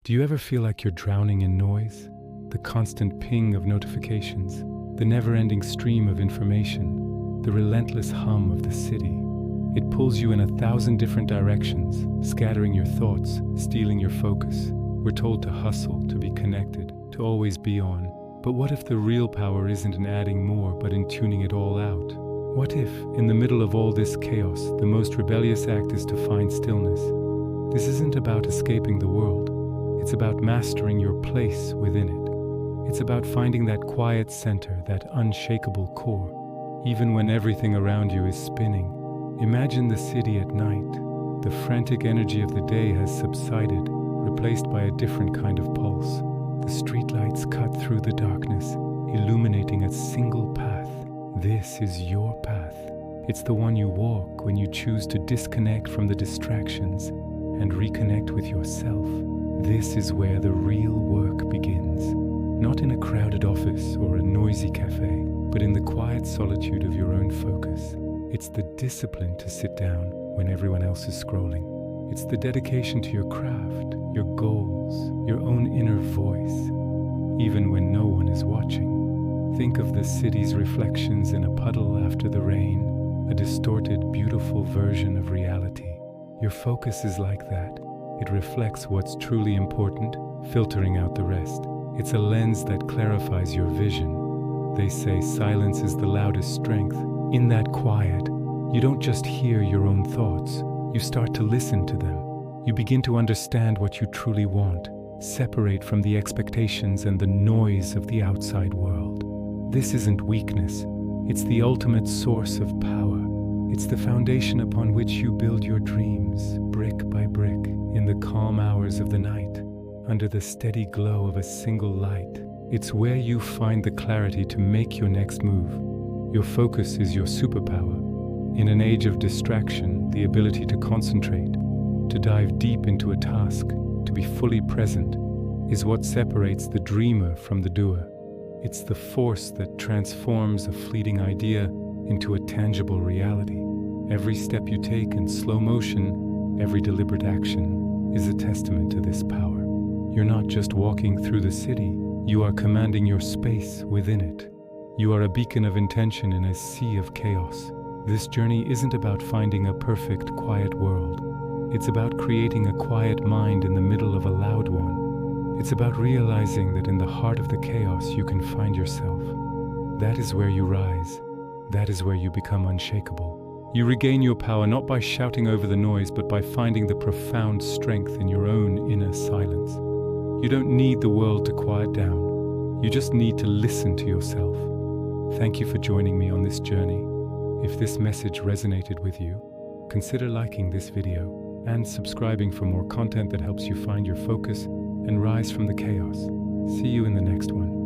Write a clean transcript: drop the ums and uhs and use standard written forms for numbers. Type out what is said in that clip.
Do you ever feel like you're drowning in noise? The constant ping of notifications, the never-ending stream of information, the relentless hum of the city. It pulls you in 1,000 different directions, scattering your thoughts, stealing your focus. We're told to hustle, to be connected, to always be on. But what if the real power isn't in adding more, but in tuning it all out? What if, in the middle of all this chaos, the most rebellious act is to find stillness? This isn't about escaping the world. It's about mastering your place within it. It's about finding that quiet center, that unshakable core. Even when everything around you is spinning, imagine the city at night. The frantic energy of the day has subsided, replaced by a different kind of pulse. The streetlights cut through the darkness, illuminating a single path. This is your path. It's the one you walk when you choose to disconnect from the distractions and reconnect with yourself. This is where the real work begins. Not in a crowded office or a noisy cafe, but in the quiet solitude of your own focus. It's the discipline to sit down when everyone else is scrolling. It's the dedication to your craft, your goals, your own inner voice, even when no one is watching. Think of the city's reflections in a puddle after the rain, a distorted, beautiful version of reality. Your focus is like that. It reflects what's truly important, filtering out the rest. It's a lens that clarifies your vision. They say silence is the loudest strength. In that quiet, you don't just hear your own thoughts, you start to listen to them. You begin to understand what you truly want, separate from the expectations and the noise of the outside world. This isn't weakness, it's the ultimate source of power. It's the foundation upon which you build your dreams, brick by brick, in the calm hours of the night, under the steady glow of a single light. It's where you find the clarity to make your next move. Your focus is your superpower. In an age of distraction, the ability to concentrate, to dive deep into a task, to be fully present, is what separates the dreamer from the doer. It's the force that transforms a fleeting idea into a tangible reality. Every step you take in slow motion, every deliberate action, is a testament to this power. You're not just walking through the city, you are commanding your space within it. You are a beacon of intention in a sea of chaos. This journey isn't about finding a perfect, quiet world. It's about creating a quiet mind in the middle of a loud one. It's about realizing that in the heart of the chaos you can find yourself. That is where you rise. That is where you become unshakable. You regain your power not by shouting over the noise, but by finding the profound strength in your own inner silence. You don't need the world to quiet down. You just need to listen to yourself. Thank you for joining me on this journey. If this message resonated with you, consider liking this video and subscribing for more content that helps you find your focus and rise from the chaos. See you in the next one.